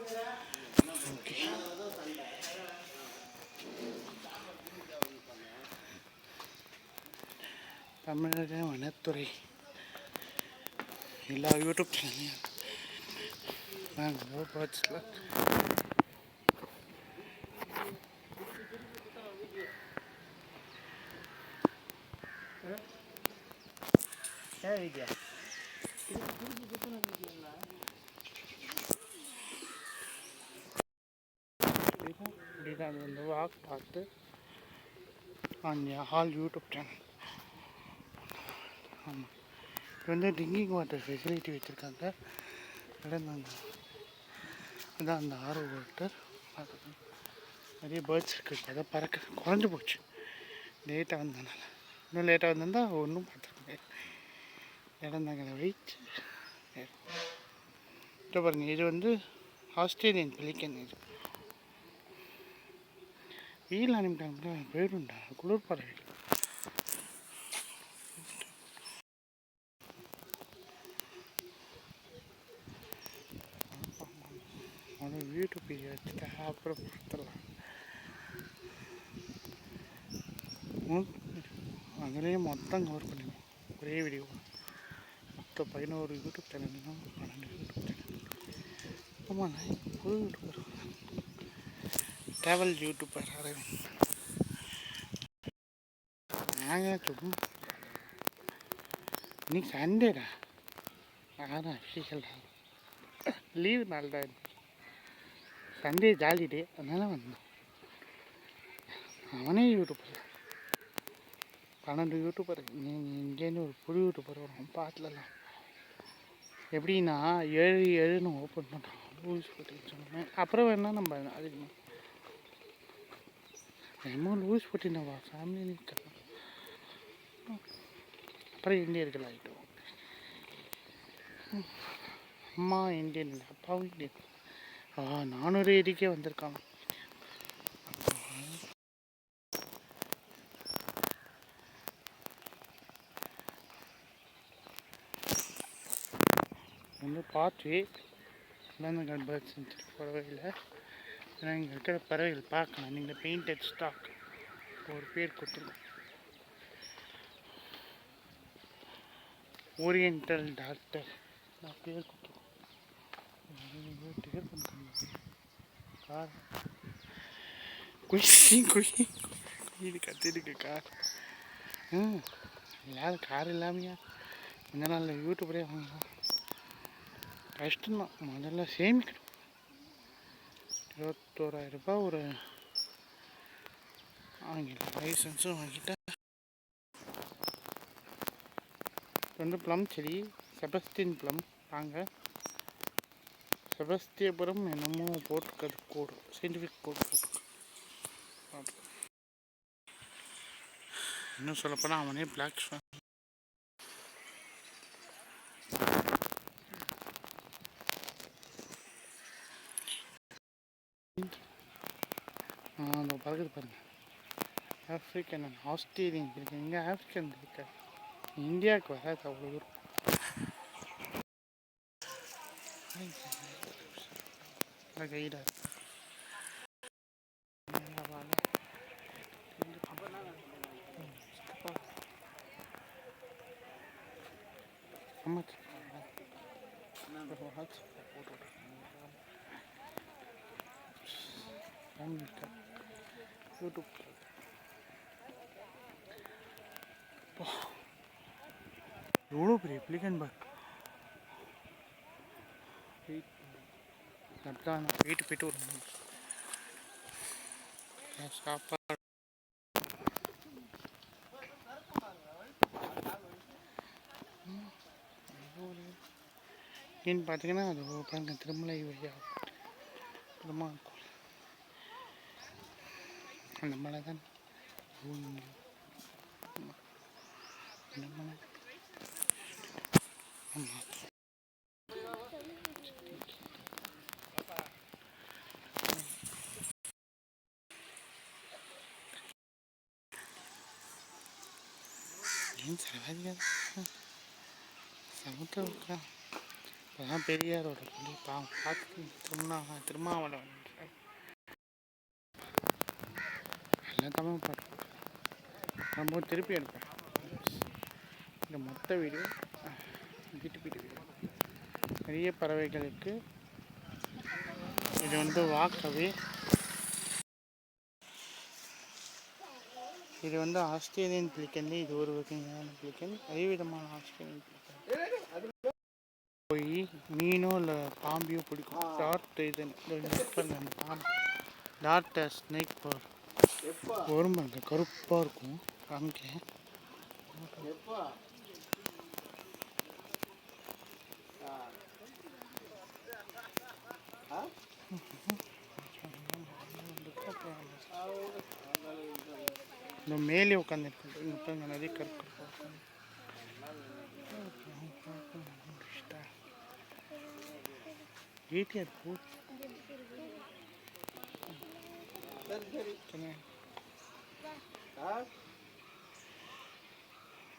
Okay, தமிழக வனத்துறை எல்லா யூடியூப் சேனல்லையும் நாங்கள் பேர்ட்ஸில் இப்படிதான் அந்த வாக் பார்த்து ஆல் யூடியூப் சேனல். ஆமாம், இப்போ வந்து ட்ரிங்கிங் வாட்டர் ஃபெசிலிட்டி வச்சுருக்காங்க. இடந்தாங்க அதான் அந்த ஆர்வ வாட்டர். நிறைய பேர்ட்ஸ் இருக்குது. அதை பறக்க குறைஞ்சி போச்சு லேட்டாக வந்ததுனால. இன்னும் லேட்டாக வந்திருந்தால் ஒன்றும் பார்த்துருக்கேன். இடந்தாங்களை வெயிட் இப்போ பாருங்கள், இது வந்து ஆஸ்திரேலியன் பெலிக்கன். இது வெயில் அனுப்பிட்டாங்க போயிடும்டா, குளிர் பறவை. அது யூடியூப் வீடியோ வச்சுட்டு அப்புறம் பார்த்துடலாம். அதுலேயும் மொத்தம் கவர் பண்ணிடுவோம் ஒரே வீடியோ. மொத்தம் 11 யூடியூப் சேனல், 12 யூடியூப் சேனல். ஆமாண்ணா, புது யூடியூபர், ட்ராவல் யூடியூபர் அரவிந்த். நாங்கள் சும்மா இன்னைக்கு சண்டேடா, யாரும் அஃபிஷியல் லீவு நாள் தான். சண்டே ஜாலி டே, அதனால வந்தோம். அவனே யூடியூபர், 12 யூடியூபர். இங்கேருந்து ஒரு புது யூடியூபர் வரும் பாட்டிலலாம். எப்படின்னா 7 ஓப்பன் பண்ணுறோம் லூஸ் போட்டின்னு சொன்னேன். அப்புறம் வேணால் நம்ம அதிகமாக என்னமோ லூஸ் போட்டினவா ஃபேமிலி நிற்கலாம். அப்புறம் இந்தியர்கள் ஆகிட்டோம். அம்மா இந்தியன் இல்லை, அப்பாவும் இந்தியன். 400 ஏடிக்கே வந்திருக்காங்க. வந்து பார்த்து இளந்தங்கள் பேர்ட்ஸ் பறவையில் ஏன்னா இங்கே இருக்கிற பறவைகள் பார்க்கலாம். நீங்கள் பெயிண்டட் ஸ்டாக் ஒரு பேர் கொடுத்துருக்கோம், ஓரியன்டல் டாக்டர் பேர் கொடுத்துருக்கோம். டிக்கெட் பண்ணுறாங்க கார் இது கத்திருக்கு கார். எல்லாரும் கார் இல்லாமையா கொஞ்ச நாள் யூடியூபரே வாங்கலாம். கஷ்டம்தான், முதல்ல சேமிக்கணும். 21,000 ரூபாய் ஒரு ஆங்கில லைசன்ஸும் வாங்கிட்டேன். வந்து ப்ளம் செடி, செபஸ்டின் ப்ளம் வாங்க. செபஸ்தியபுரம் என்னமோ போட்டிருக்கிறது கோடு, சயின்டிஃபிக் கோடு போட்டிருக்கு. இன்னும் சொல்லப்போனால் அவனே பிளாக் ஸ்வான். அந்த பறக்குது பாருங்க, ஆஃப்ரிக்கன் அண்ட் ஆஸ்திரேலியன் இருக்கு. இங்கே ஆஃப்ரிக்கன் இருக்க இந்தியாவுக்கு வராது அவ்வளோ தூரம். கைடாக யூடியூப் எவ்வளோ பெரிய பிளிகன் பார். அப்படிதான் போயிட்டு ஒரு சாப்பாடு ஏன்னு பார்த்தீங்கன்னா அது பாருங்க, திருமலை வழியாக திருமலை அந்த மலை தான். அந்த மலை ஆமாம். ஏன் சரவாதிக்காத சமுத்திரம் அதான் பெரியாரோட பள்ளி பார்த்து திருமாவளவன் எல்லாம் தமிழ் பாட்டு நம்ம திருப்பி எடுப்பேன். இந்த மொத்த வீடியோ வீட்டு வீடியோ நிறைய பறவைகளுக்கு இது வந்து வாக்கவே. இது வந்து ஆஸ்திரேலியன் பிளிக்கன். இது ஒரு வகையான பிளிக்கன். அதே விதமான ஆஸ்திரேலியன் பிளிக்கன் போய் மீனோ இல்லை பாம்பியோ பிடிக்கும். டாட் ஸ்னேக் வரும் பாருங்க, கருப்பாக இருக்கும். அங்கே இந்த மேலே உட்காந்துருக்கு. இப்போ நிறைய கருக்கு வீட்டில் இருக்கு.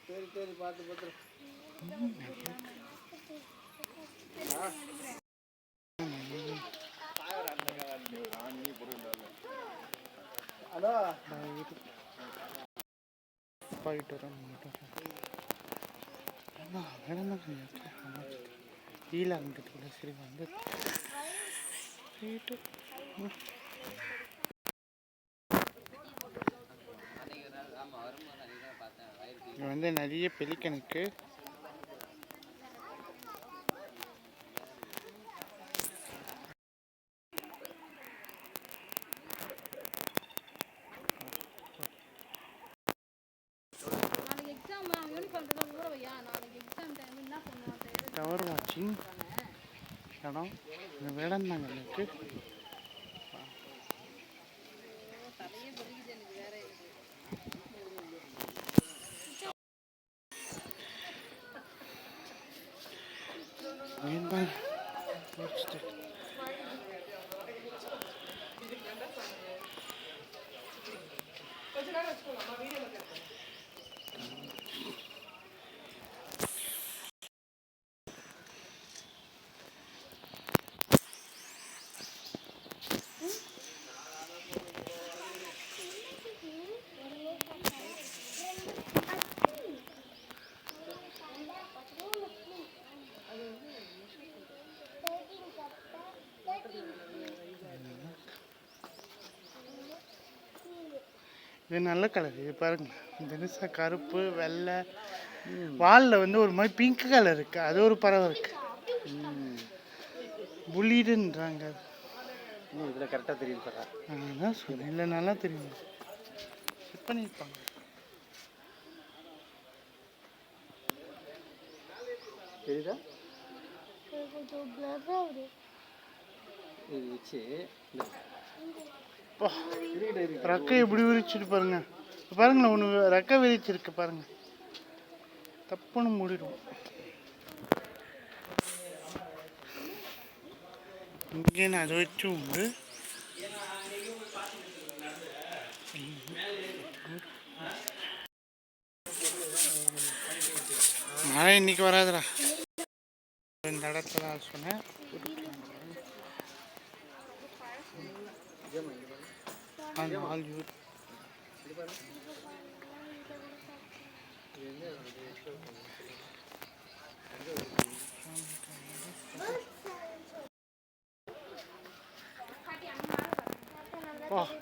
சரி சரி பார்த்து பார்த்து. போயிட்டு வரோம். கீழே இருந்துட்டு சரி வந்து போயிட்டு இங்கே வந்து நிறைய பெலிக்கனுக்கு டவர் வாட்சிங் இடம் இந்த வேடந்தாங்களுக்கு இது நல்ல கலர். இது பாருங்க, தினசா கருப்பு வெள்ளை வாலில் வந்து ஒரு மாதிரி பிங்க் கலர் இருக்கு. அது ஒரு பறவை இருக்கு, புலிடுன்றாங்க. இதில் கரெக்டாக தெரியும் சார். அதான் சொன்னேன், இல்லை நல்லா தெரியும். செட் பண்ணியிருப்பாங்க. தெரியுதா? ரெக்கை எப்படி விரிச்சிட்டு பாருங்க. பாருங்களேன், ஒன்று ரெக்கை விரிச்சிருக்கு பாருங்க. தப்புன்னு மூடிடும். இங்கே நான் அதை வச்சு உண்டு. மழை இன்னைக்கு வராதுடா. இந்த இடத்துல சொன்னேன்.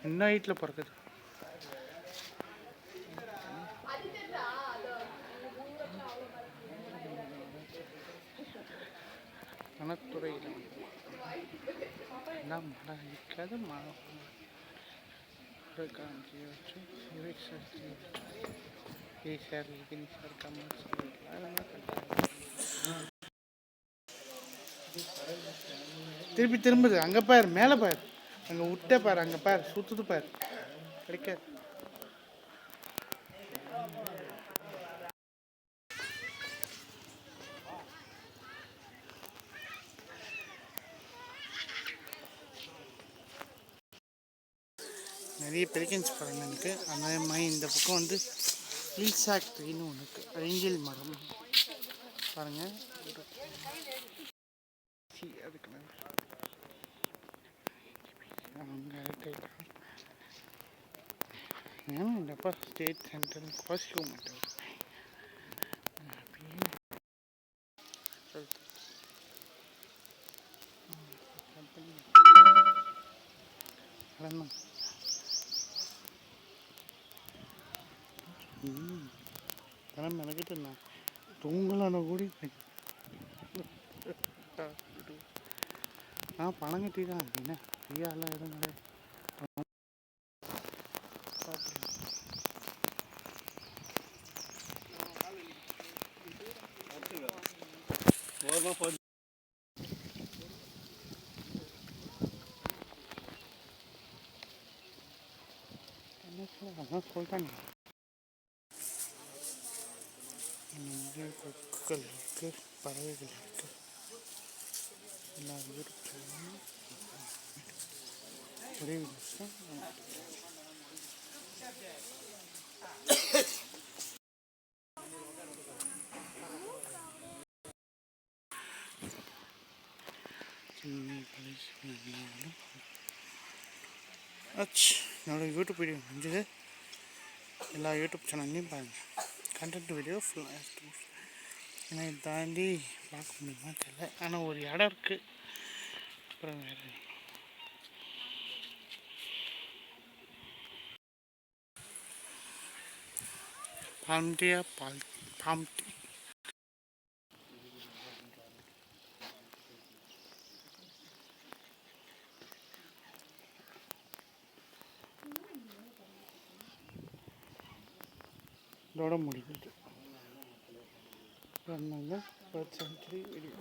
என்ன ஹைட்டில் பிறக்குது. வனத்துறையில் எல்லாம் மழை இருக்காது. மழை காஞ்சி வச்சு திருப்பி திரும்புது. அங்கே பாரு, மேலே பாரு, அங்கே விட்ட பாரு, அங்கே பாரு, சுற்றுது பாரு, கிடைக்காது. நிறைய பெலிகன்ஸ் பாருங்க எனக்கு. அதே மாதிரி இந்த பக்கம் வந்து ஹில்சாக் ட்ரீன்னு ஒன்று இருக்குது. ஏஞ்சல் மரம் பாருங்கள். சி அதுக்கு அங்கே ஏன்னா இந்தப்பா ஸ்டேட் சென்ட்ரல் வாசிக்க மாட்டேன் ஆனால் மெனக்கிட்டு நான் தூங்கலான கூடி பணம் கட்டி தான் என்ன ஃப்ரீயாலாம் எதுவும் கிடையாது அதான் சொல்லிட்டாங்க இங்கே கொக்குகள் இருக்கு பறவைகள் இருக்கு எல்லா ஊருக்கும் ஒரே விஷயம் என்னோட யூடியூப் வீடியோ முடிஞ்சது எல்லா யூடியூப் சேனல்லையும் பாருங்கள் கண்டென்ட் வீடியோ ஃபுல்லாக ஏன்னா இதை தாண்டி பார்க்க முடியுமா தெரியல ஆனால் ஒரு இடம் இருக்குது அப்புறம் வேறு பாம்டியா பாம்டி இதோட முடியுது பேர்ட் சென்ச்சுரி வீடியோ